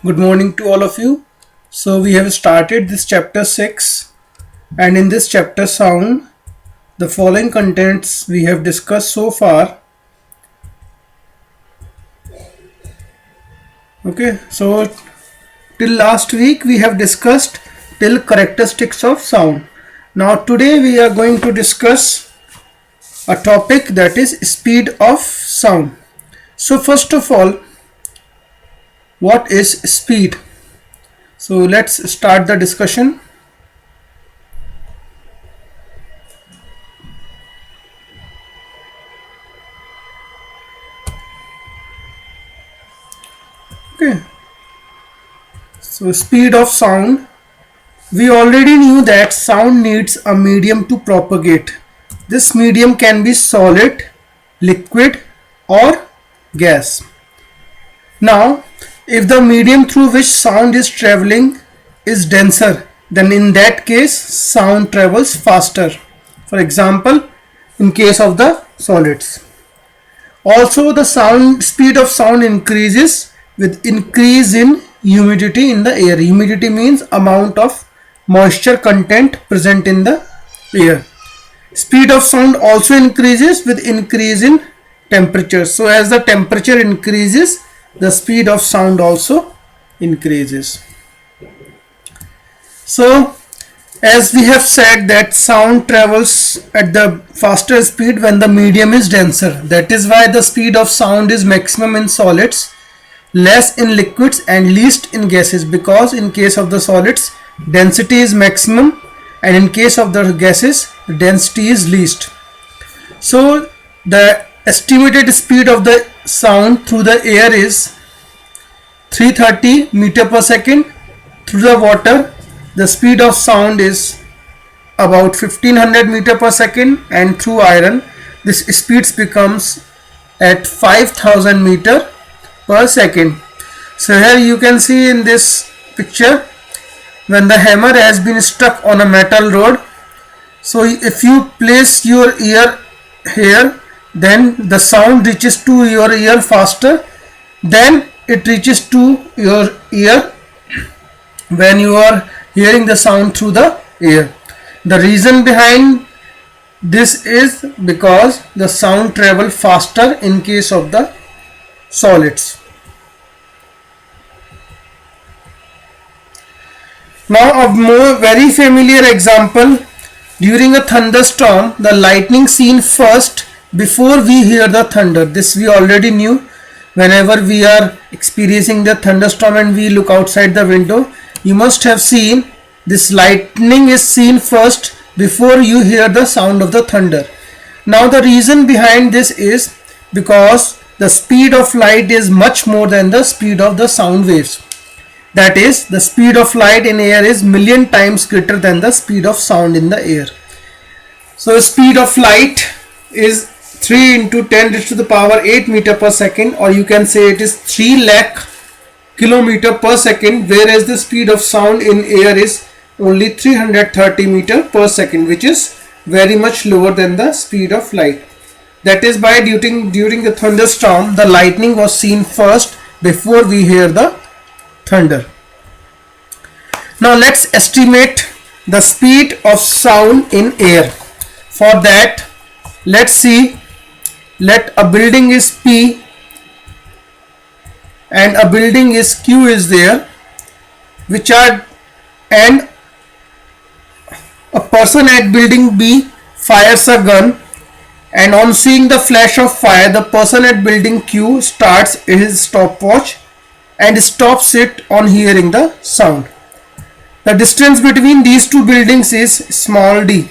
Good morning to all of you. So we have started this chapter 6, and in this chapter sound the following contents we have discussed so far. Okay, so till last week we have discussed till characteristics of sound. Now today we are going to discuss a topic that is speed of sound. So first of all, what is speed? So let's start the discussion. Okay, so speed of sound. We already knew that sound needs a medium to propagate. This medium can be solid, liquid, or gas. Now, if the medium through which sound is traveling is denser, then in that case sound travels faster. For example, in case of the solids. Also, the sound speed of sound increases with increase in humidity in the air. Humidity means amount of moisture content present in the air. Speed of sound also increases with increase in temperature. So as the temperature increases, the speed of sound also increases. So as we have said that sound travels at the faster speed when the medium is denser. That is why the speed of sound is maximum in solids, less in liquids and least in gases, because in case of the solids density is maximum and in case of the gases density is least. So the estimated speed of the sound through the air is 330 meter per second. Through the water the speed of sound is about 1500 meter per second, and through iron this speed becomes at 5000 meter per second. So here you can see in this picture, when the hammer has been stuck on a metal rod, so if you place your ear here, then the sound reaches to your ear faster than it reaches to your ear when you are hearing the sound through the air. The reason behind this is because the sound travels faster in case of the solids. Now a very familiar example, during a thunderstorm the lightning seen first before we hear the thunder. This we already knew. Whenever we are experiencing the thunderstorm and we look outside the window, you must have seen this lightning is seen first before you hear the sound of the thunder. Now the reason behind this is because the speed of light is much more than the speed of the sound waves. That is, the speed of light in air is million times greater than the speed of sound in the air. So the speed of light is 3 into 10 raised to the power 8 meter per second, or you can say it is 3 lakh kilometer per second, whereas the speed of sound in air is only 330 meter per second, which is very much lower than the speed of light. That is why during the thunderstorm the lightning was seen first before we hear the thunder. Now let's estimate the speed of sound in air. For that, let's see, let a building is P and a building is Q is there, which are, and a person at building B fires a gun, and on seeing the flash of fire the person at building Q starts his stopwatch and stops it on hearing the sound. The distance between these two buildings is small d.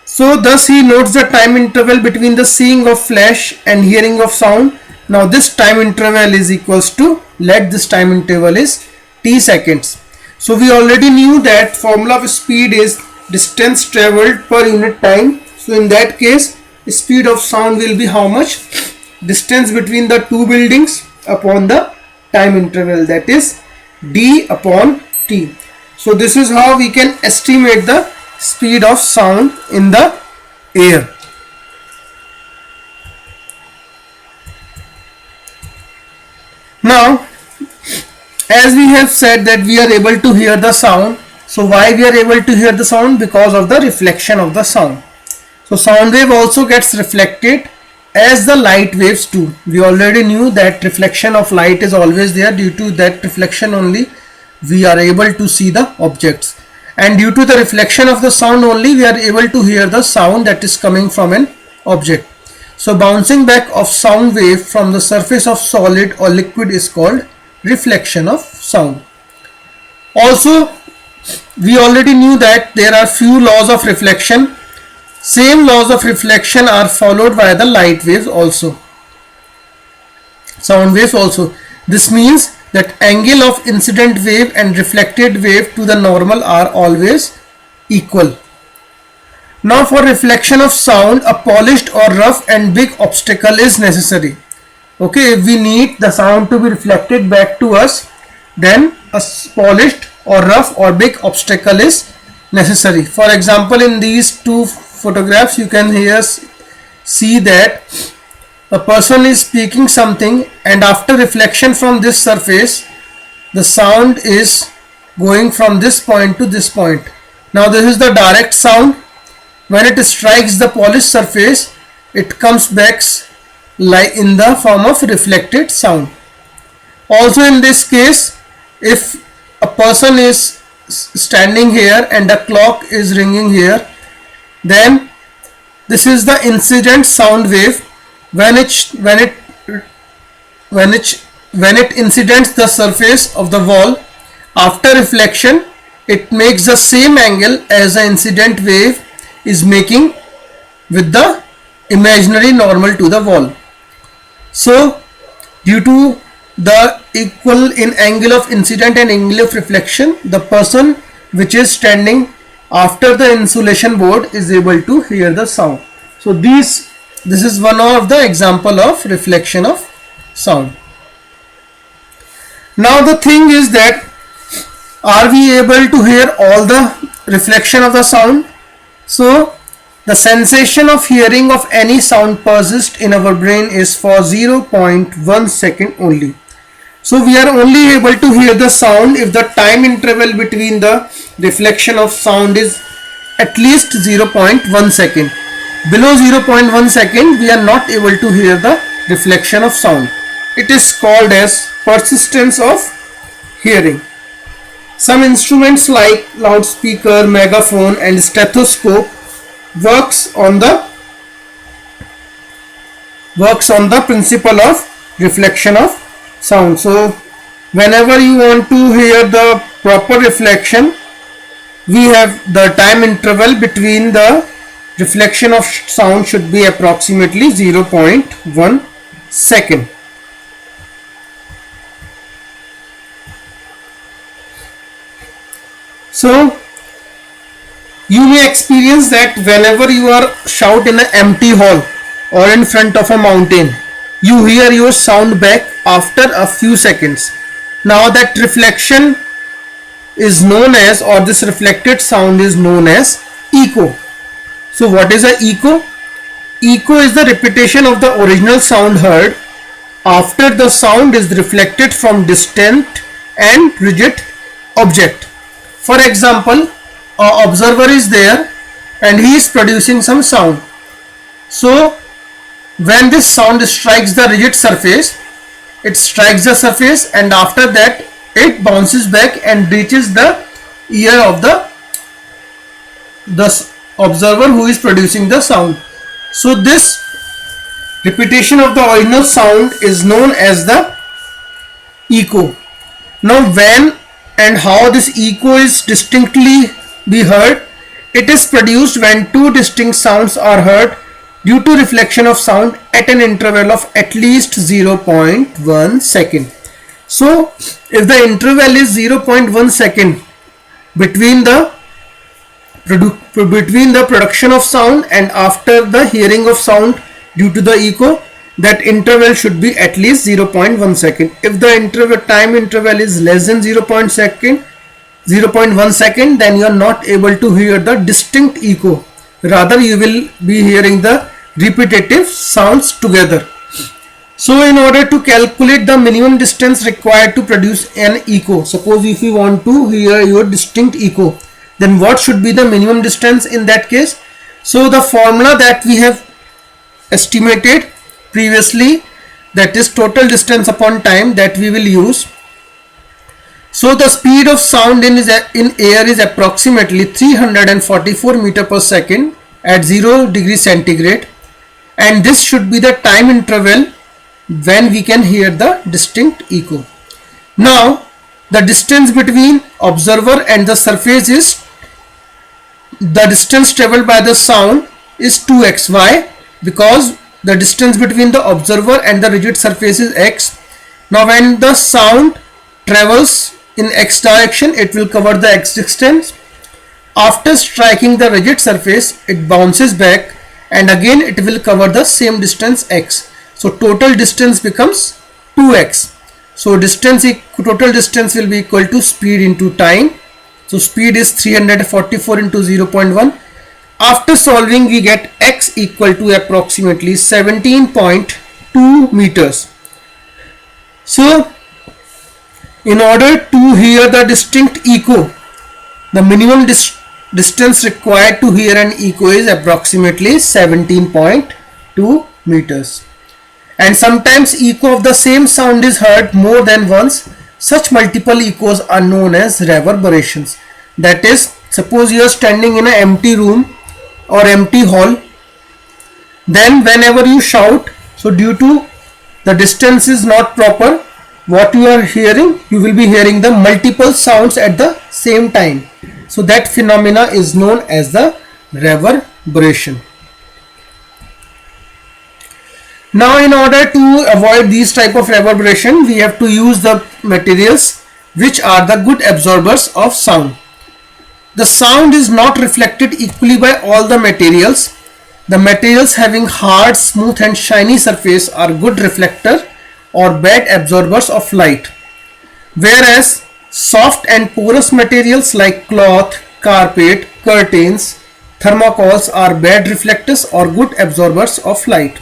So thus he notes the time interval between the seeing of flash and hearing of sound. Now this time interval is equals to, let this time interval is t seconds. So we already knew that formula of speed is distance travelled per unit time. So in that case speed of sound will be how much? Distance between the two buildings upon the time interval, that is d upon t. So this is how we can estimate the speed of sound in the air. Now as we have said that we are able to hear the sound. So why we are able to hear the sound? Because of the reflection of the sound. So sound wave also gets reflected as the light waves do. We already knew that reflection of light is always there. Due to that reflection only we are able to see the objects, and due to the reflection of the sound only we are able to hear the sound that is coming from an object. So bouncing back of sound wave from the surface of solid or liquid is called reflection of sound. Also, we already knew that there are few laws of reflection. Same laws of reflection are followed by the light waves also, sound waves also. This means that angle of incident wave and reflected wave to the normal are always equal. Now for reflection of sound, a polished or rough and big obstacle is necessary. Okay, if we need the sound to be reflected back to us, then a polished or rough or big obstacle is necessary. For example, in these two photographs you can here see that a person is speaking something, and after reflection from this surface the sound is going from this point to this point. Now this is the direct sound. When it strikes the polished surface, it comes back like in the form of reflected sound. Also in this case, if a person is standing here and a clock is ringing here, then this is the incident sound wave. When it incidents the surface of the wall, after reflection it makes the same angle as the incident wave is making with the imaginary normal to the wall. So due to the equal in angle of incident and angle of reflection, the person which is standing after the insulation board is able to hear the sound. So this is one of the example of reflection of sound. Now the thing is that, are we able to hear all the reflection of the sound? So the sensation of hearing of any sound persists in our brain is for 0.1 second only. So we are only able to hear the sound if the time interval between the reflection of sound is at least 0.1 second. Below 0.1 second we are not able to hear the reflection of sound. It is called as persistence of hearing. Some instruments like loudspeaker, megaphone and stethoscope works on the principle of reflection of sound. So whenever you want to hear the proper reflection, we have the time interval between the reflection of sound should be approximately 0.1 second. So you may experience that whenever you are shout in an empty hall or in front of a mountain, you hear your sound back after a few seconds. Now that reflection is known as, or this reflected sound is known as echo. So what is an echo? Echo is the repetition of the original sound heard after the sound is reflected from distant and rigid object. For example, an observer is there and he is producing some sound. So when this sound strikes the rigid surface, it strikes the surface and after that it bounces back and reaches the ear of the observer who is producing the sound. So this repetition of the original sound is known as the echo. Now when and how this echo is distinctly be heard? It is produced when two distinct sounds are heard due to reflection of sound at an interval of at least 0.1 second. So if the interval is 0.1 second between the production of sound and after the hearing of sound due to the echo, that interval should be at least 0.1 second. If the time interval is less than 0.1 second, then you are not able to hear the distinct echo. Rather you will be hearing the repetitive sounds together. So in order to calculate the minimum distance required to produce an echo, suppose if you want to hear your distinct echo, then what should be the minimum distance in that case? So the formula that we have estimated previously, that is total distance upon time, that we will use. So the speed of sound in air is approximately 344 meter per second at 0 degree centigrade, and this should be the time interval when we can hear the distinct echo. Now the distance between observer and the surface is, the distance traveled by the sound is 2x. Why? Because the distance between the observer and the rigid surface is x. Now when the sound travels in x direction, it will cover the x distance. After striking the rigid surface, it bounces back and again it will cover the same distance x. So total distance becomes 2x. So total distance will be equal to speed into time. So speed is 344 into 0.1. After solving, we get x equal to approximately 17.2 meters. So in order to hear the distinct echo, the minimum distance required to hear an echo is approximately 17.2 meters. And sometimes echo of the same sound is heard more than once. Such multiple echoes are known as reverberations. That is, suppose you are standing in an empty room or empty hall, then whenever you shout, so due to the distance is not proper, what you are hearing, you will be hearing the multiple sounds at the same time. So that phenomena is known as the reverberation. Now in order to avoid these type of reverberation, we have to use the materials which are the good absorbers of sound. The sound is not reflected equally by all the materials. The materials having hard, smooth and shiny surface are good reflector or bad absorbers of light, whereas soft and porous materials like cloth, carpet, curtains, thermocols are bad reflectors or good absorbers of light.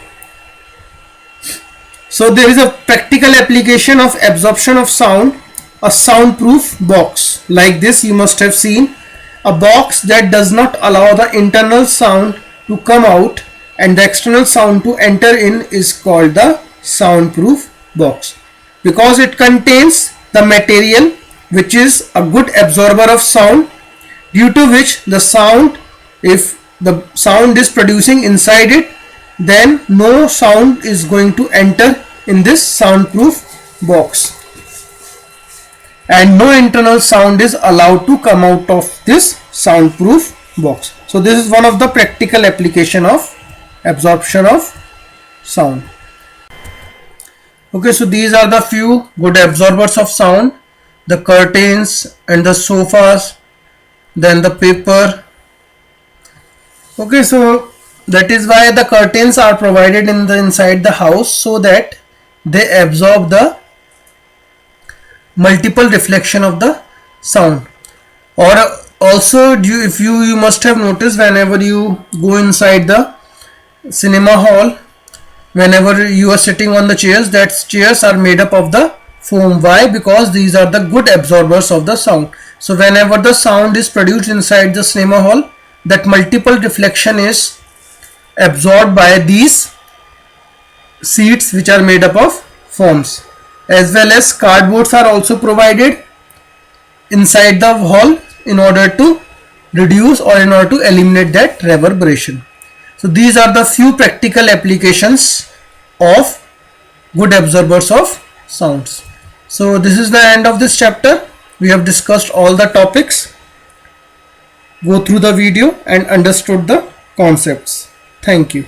So there is a practical application of absorption of sound, a soundproof box. Like this you must have seen, a box that does not allow the internal sound to come out and the external sound to enter in is called the soundproof box, because it contains the material which is a good absorber of sound, due to which the sound, if the sound is producing inside it, then no sound is going to enter in this soundproof box and no internal sound is allowed to come out of this soundproof box. So this is one of the practical application of absorption of sound. Okay, so these are the few good absorbers of sound: the curtains and the sofas, then the paper. Okay, so that is why the curtains are provided in the inside the house, so that they absorb the multiple reflection of the sound. Or also, if you must have noticed, whenever you go inside the cinema hall, whenever you are sitting on the chairs, that chairs are made up of the foam. Why? Because these are the good absorbers of the sound. So whenever the sound is produced inside the cinema hall, that multiple reflection is absorbed by these seats which are made up of foams. As well as cardboards are also provided inside the hall in order to reduce or in order to eliminate that reverberation. So these are the few practical applications of good absorbers of sounds. So this is the end of this chapter. We have discussed all the topics, go through the video and understood the concepts. Thank you.